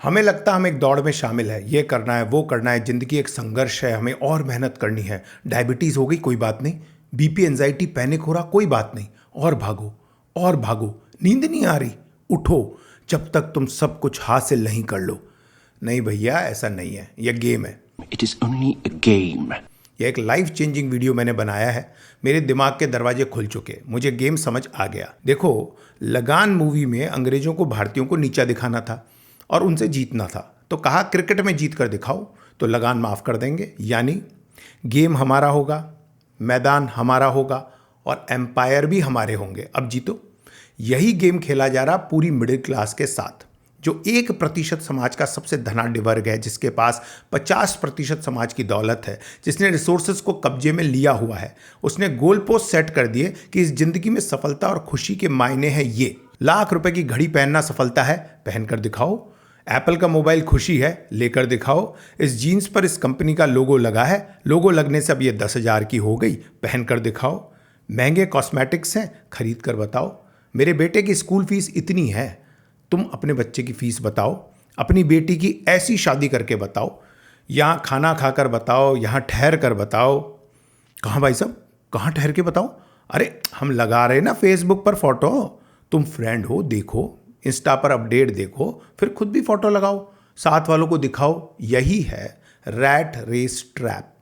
हमें लगता है हम एक दौड़ में शामिल है, ये करना है, वो करना है, ज़िंदगी एक संघर्ष है, हमें और मेहनत करनी है। डायबिटीज़ हो गई, कोई बात नहीं। बीपी, एंजाइटी, पैनिक हो रहा, कोई बात नहीं। और भागो, नींद नहीं आ रही, उठो, जब तक तुम सब कुछ हासिल नहीं कर लो। नहीं भैया, ऐसा नहीं है, यह गेम है। It is only a game. यह एक लाइफ चेंजिंग वीडियो मैंने बनाया है। मेरे दिमाग के दरवाजे खुल चुके, मुझे गेम समझ आ गया। देखो, लगान मूवी में अंग्रेजों को भारतीयों को नीचा दिखाना था और उनसे जीतना था, तो कहा क्रिकेट में जीत कर दिखाओ तो लगान माफ़ कर देंगे। यानी गेम हमारा होगा, मैदान हमारा होगा और एम्पायर भी हमारे होंगे। अब जीतो। यही गेम खेला जा रहा पूरी मिडिल क्लास के साथ, जो 1% समाज का सबसे धनाढ्य वर्ग है, जिसके पास 50% समाज की दौलत है, जिसने रिसोर्सेज को कब्जे में लिया हुआ है। उसने गोल पोस्ट सेट कर दिए कि इस जिंदगी में सफलता और खुशी के मायने हैं ये। लाख रुपए की घड़ी पहनना सफलता है, पहनकर दिखाओ। एप्पल का मोबाइल खुशी है, लेकर दिखाओ। इस जीन्स पर इस कंपनी का लोगो लगा है, लोगो लगने से अब ये 10,000 की हो गई, पहनकर दिखाओ। महंगे कॉस्मेटिक्स हैं, खरीद कर बताओ। मेरे बेटे की स्कूल फीस इतनी है, तुम अपने बच्चे की फीस बताओ। अपनी बेटी की ऐसी शादी करके बताओ। यहाँ खाना खाकर बताओ, यहाँ ठहर कर बताओ। कहाँ भाई साहब, कहाँ ठहर के बताओ? अरे हम लगा रहे ना फेसबुक पर फोटो, तुम फ्रेंड हो, देखो। इंस्टा पर अपडेट देखो, फिर खुद भी फोटो लगाओ, साथ वालों को दिखाओ। यही है रैट रेस ट्रैप।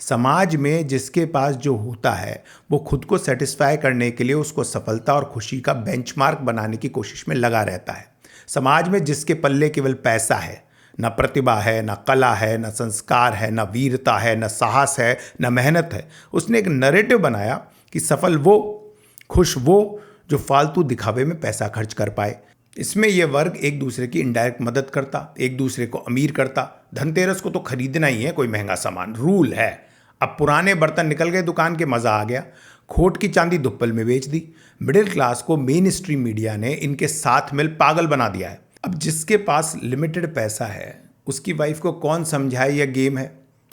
समाज में जिसके पास जो होता है, वो खुद को सेटिस्फाई करने के लिए उसको सफलता और खुशी का बेंचमार्क बनाने की कोशिश में लगा रहता है। समाज में जिसके पल्ले केवल पैसा है, ना प्रतिभा है, ना कला है, ना संस्कार है, ना वीरता है, ना साहस है, ना मेहनत है, उसने एक नैरेटिव बनाया कि सफल वो, खुश वो जो फालतू दिखावे में पैसा खर्च कर पाए। इसमें यह वर्ग एक दूसरे की इनडायरेक्ट मदद करता, एक दूसरे को अमीर करता। धनतेरस को तो खरीदना ही है कोई महंगा सामान, रूल है। अब पुराने बर्तन निकल गए दुकान के, मजा आ गया। खोट की चांदी दुप्पल में बेच दी। मिडिल क्लास को मेन स्ट्रीम मीडिया ने इनके साथ मिल पागल बना दिया है। अब जिसके पास लिमिटेड पैसा है, उसकी वाइफ को कौन समझाए यह गेम है?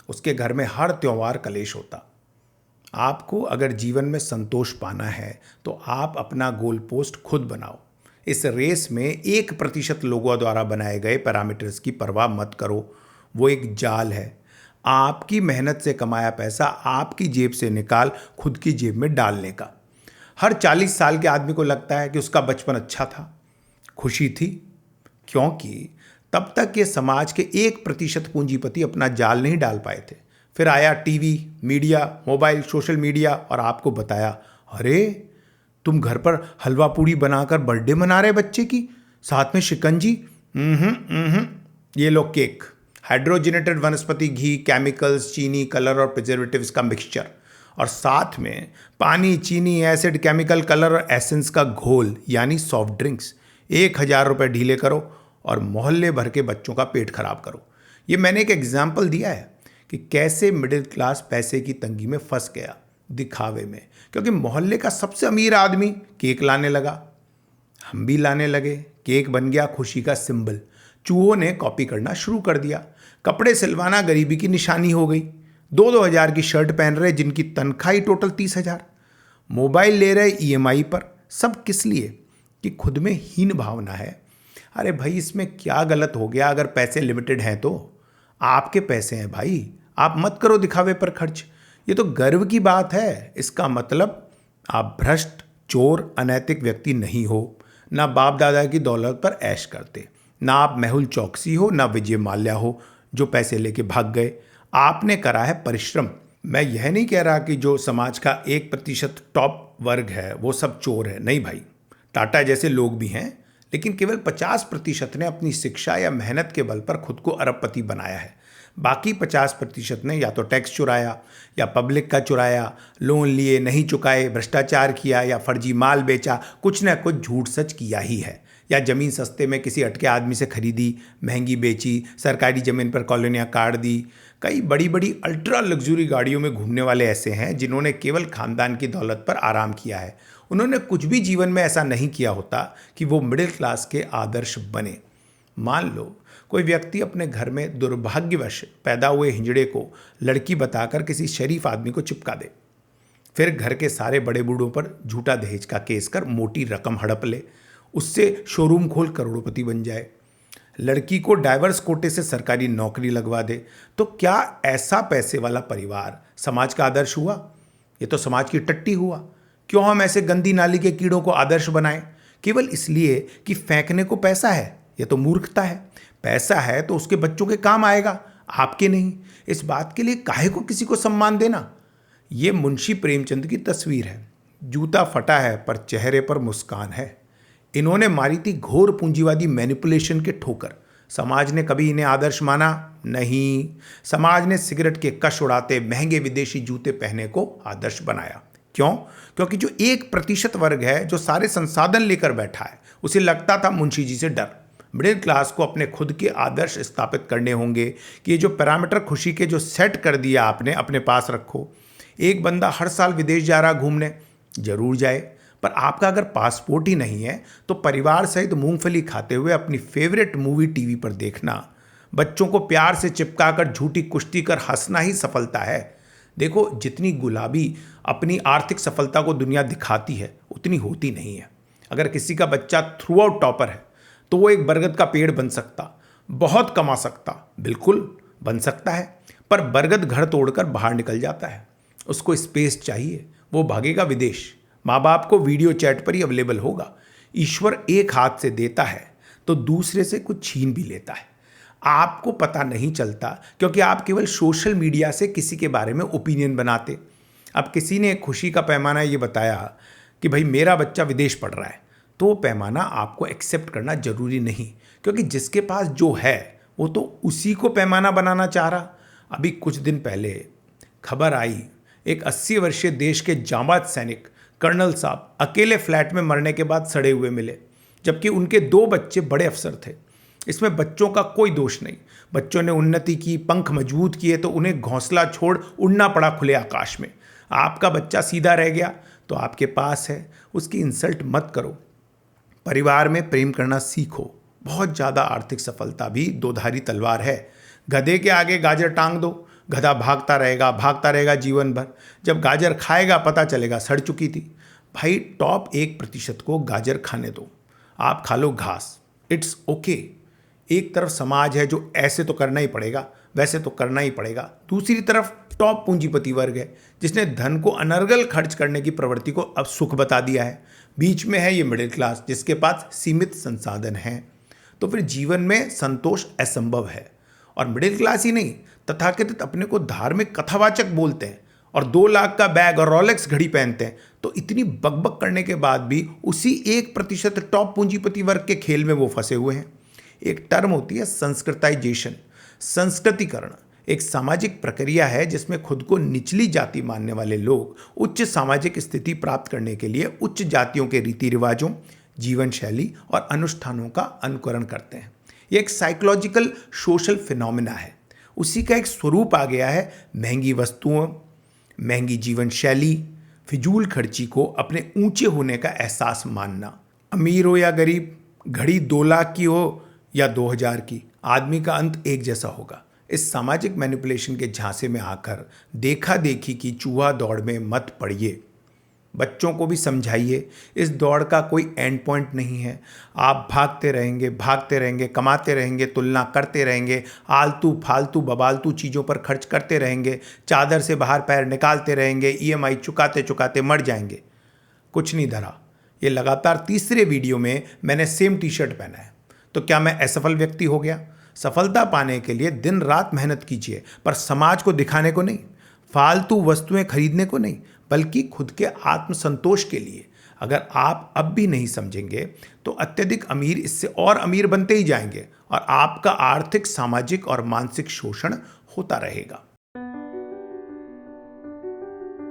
उसके घर में हर त्योहार कलेश होता। आपको अगर जीवन में संतोष पाना है तो आप अपना गोल पोस्ट खुद बनाओ। इस रेस में 1% लोगों द्वारा बनाए गए पैरामीटर्स की परवाह मत करो, वो एक जाल है। आपकी मेहनत से कमाया पैसा आपकी जेब से निकाल खुद की जेब में डालने का। हर 40 साल के आदमी को लगता है कि उसका बचपन अच्छा था, खुशी थी, क्योंकि तब तक ये समाज के 1% पूंजीपति अपना जाल नहीं डाल पाए थे। फिर आया TV, media, mobile, social media और आपको बताया, अरे तुम घर पर हलवा पूड़ी बनाकर बर्थडे मना रहे बच्चे की, साथ में शिकंजी। ये लो केक, हाइड्रोजनेटेड वनस्पति घी, केमिकल्स, चीनी, कलर और प्रिजर्वेटिव्स का मिक्सचर, और साथ में पानी, चीनी, एसिड, केमिकल, कलर और एसेंस का घोल, यानी सॉफ्ट ड्रिंक्स। 1,000 रुपये ढीले करो और मोहल्ले भर के बच्चों का पेट खराब करो। ये मैंने एक एग्जाम्पल दिया है कि कैसे मिडिल क्लास पैसे की तंगी में फंस गया, दिखावे में। क्योंकि मोहल्ले का सबसे अमीर आदमी केक लाने लगा, हम भी लाने लगे, केक बन गया खुशी का सिंबल। चूहों ने कॉपी करना शुरू कर दिया। कपड़े सिलवाना गरीबी की निशानी हो गई। 2-2 हज़ार की शर्ट पहन रहे जिनकी तनख्वाह ही टोटल 30,000। मोबाइल ले रहे ईएमआई पर। सब किस लिए? कि खुद में हीन भावना है। अरे भाई, इसमें क्या गलत हो गया अगर पैसे लिमिटेड हैं तो? आपके पैसे हैं भाई, आप मत करो दिखावे पर खर्च। ये तो गर्व की बात है। इसका मतलब आप भ्रष्ट, चोर, अनैतिक व्यक्ति नहीं हो। ना बाप दादा की दौलत पर ऐश करते, ना आप मेहुल चौकसी हो, ना विजय माल्या हो जो पैसे लेके भाग गए। आपने करा है परिश्रम। मैं यह नहीं कह रहा कि जो समाज का 1% टॉप वर्ग है वो सब चोर है, नहीं भाई। टाटा जैसे लोग भी हैं, लेकिन केवल 50% ने अपनी शिक्षा या मेहनत के बल पर खुद को अरबपति बनाया है। बाकी 50% ने या तो टैक्स चुराया, या पब्लिक का चुराया, लोन लिए नहीं चुकाए, भ्रष्टाचार किया, या फर्जी माल बेचा, कुछ ना कुछ झूठ सच किया ही है। या ज़मीन सस्ते में किसी अटके आदमी से खरीदी, महंगी बेची, सरकारी ज़मीन पर कॉलोनियाँ काट दी। कई बड़ी बड़ी अल्ट्रा लग्जरी गाड़ियों में घूमने वाले ऐसे हैं जिन्होंने केवल खानदान की दौलत पर आराम किया है। उन्होंने कुछ भी जीवन में ऐसा नहीं किया होता कि वो मिडिल क्लास के आदर्श बने। मान लो कोई व्यक्ति अपने घर में दुर्भाग्यवश पैदा हुए हिंजड़े को लड़की बताकर किसी शरीफ आदमी को चिपका दे, फिर घर के सारे बड़े बूढ़ों पर झूठा दहेज का केस कर मोटी रकम हड़प ले, उससे शोरूम खोल करोड़पति बन जाए। लड़की को डाइवर्स कोटे से सरकारी नौकरी लगवा दे, तो क्या ऐसा पैसे वाला परिवार समाज का आदर्श हुआ? ये तो समाज की टट्टी हुआ। क्यों हम ऐसे गंदी नाली के कीड़ों को आदर्श बनाएं केवल इसलिए कि फेंकने को पैसा है? ये तो मूर्खता है। पैसा है तो उसके बच्चों के काम आएगा, आपके नहीं। इस बात के लिए काहे को किसी को सम्मान देना? ये मुंशी प्रेमचंद की तस्वीर है। जूता फटा है पर चेहरे पर मुस्कान है। इन्होंने मारी थी घोर पूंजीवादी मैनिपुलेशन के ठोकर। समाज ने कभी इन्हें आदर्श माना? नहीं। समाज ने सिगरेट के कश उड़ाते महंगे विदेशी जूते पहने को आदर्श बनाया। क्यों? क्योंकि जो 1% वर्ग है जो सारे संसाधन लेकर बैठा है, उसे लगता था मुंशी जी से डर। मिडिल क्लास को अपने खुद के आदर्श स्थापित करने होंगे कि ये जो पैरामीटर खुशी के जो सेट कर दिया आपने, अपने पास रखो। एक बंदा हर साल विदेश जा रहा घूमने, जरूर जाए, पर आपका अगर पासपोर्ट ही नहीं है तो परिवार सहित मूंगफली खाते हुए अपनी फेवरेट मूवी टीवी पर देखना, बच्चों को प्यार से चिपकाकर झूठी कुश्ती कर हंसना ही सफलता है। देखो, जितनी गुलाबी अपनी आर्थिक सफलता को दुनिया दिखाती है उतनी होती नहीं है। अगर किसी का बच्चा थ्रू आउट टॉपर है तो वो एक बरगद का पेड़ बन सकता, बहुत कमा सकता, बिल्कुल बन सकता है, पर बरगद घर तोड़कर बाहर निकल जाता है। उसको स्पेस चाहिए, वो भागेगा विदेश। माँ बाप को वीडियो चैट पर ही अवेलेबल होगा। ईश्वर एक हाथ से देता है तो दूसरे से कुछ छीन भी लेता है। आपको पता नहीं चलता क्योंकि आप केवल सोशल मीडिया से किसी के बारे में ओपिनियन बनाते। अब किसी ने खुशी का पैमाना ये बताया कि भाई मेरा बच्चा विदेश पढ़ रहा है, तो वो पैमाना आपको एक्सेप्ट करना जरूरी नहीं, क्योंकि जिसके पास जो है वो तो उसी को पैमाना बनाना चाह रहा। अभी कुछ दिन पहले खबर आई, एक 80 वर्षीय देश के जांबाज सैनिक कर्नल साहब अकेले फ्लैट में मरने के बाद सड़े हुए मिले, जबकि उनके 2 बच्चे बड़े अफसर थे। इसमें बच्चों का कोई दोष नहीं। बच्चों ने उन्नति की, पंख मजबूत किए तो उन्हें घोंसला छोड़ उड़ना पड़ा खुले आकाश में। आपका बच्चा सीधा रह गया तो आपके पास है, उसकी इंसल्ट मत करो। परिवार में प्रेम करना सीखो। बहुत ज़्यादा आर्थिक सफलता भी दोधारी तलवार है। गधे के आगे गाजर टांग दो, गधा भागता रहेगा जीवन भर। जब गाजर खाएगा पता चलेगा सड़ चुकी थी। भाई, टॉप 1% को गाजर खाने दो, आप खा लो घास, इट्स ओके। एक तरफ समाज है जो ऐसे तो करना ही पड़ेगा, वैसे तो करना ही पड़ेगा। दूसरी तरफ टॉप पूंजीपति वर्ग है जिसने धन को अनर्गल खर्च करने की प्रवृत्ति को अब सुख बता दिया है। बीच में है ये मिडिल क्लास जिसके पास सीमित संसाधन हैं। तो फिर जीवन में संतोष असंभव है। और मिडिल क्लास ही नहीं, तथाकथित अपने को धार्मिक कथावाचक बोलते हैं और 2 लाख का बैग और रोलेक्स घड़ी पहनते हैं, तो इतनी बकबक करने के बाद भी उसी 1% टॉप पूंजीपति वर्ग के खेल में वो फंसे हुए हैं। एक टर्म होती है संस्कृताइजेशन, संस्कृतिकरण। एक सामाजिक प्रक्रिया है जिसमें खुद को निचली जाति मानने वाले लोग उच्च सामाजिक स्थिति प्राप्त करने के लिए उच्च जातियों के रीति रिवाजों, जीवन शैली और अनुष्ठानों का अनुकरण करते हैं। यह एक साइकोलॉजिकल सोशल फिनोमिना है। उसी का एक स्वरूप आ गया है महंगी वस्तुओं, महंगी जीवन शैली, फिजूल खर्ची को अपने ऊंचे होने का एहसास मानना। अमीर हो या गरीब, घड़ी 2 लाख की हो या 2000 की, आदमी का अंत एक जैसा होगा। इस सामाजिक मैनिपुलेशन के झांसे में आकर देखा देखी की चूहा दौड़ में मत पड़िए। बच्चों को भी समझाइए इस दौड़ का कोई एंड पॉइंट नहीं है। आप भागते रहेंगे, कमाते रहेंगे, तुलना करते रहेंगे, आलतू फालतू बबालतू चीज़ों पर खर्च करते रहेंगे, चादर से बाहर पैर निकालते रहेंगे, EMI चुकाते चुकाते मर जाएंगे। कुछ नहीं धरा। ये लगातार तीसरे वीडियो में मैंने सेम टी-शर्ट पहना है, तो क्या मैं असफल व्यक्ति हो गया? सफलता पाने के लिए दिन रात मेहनत कीजिए, पर समाज को दिखाने को नहीं, फालतू वस्तुएं खरीदने को नहीं, बल्कि खुद के आत्मसंतोष के लिए। अगर आप अब भी नहीं समझेंगे तो अत्यधिक अमीर इससे और अमीर बनते ही जाएंगे और आपका आर्थिक, सामाजिक और मानसिक शोषण होता रहेगा।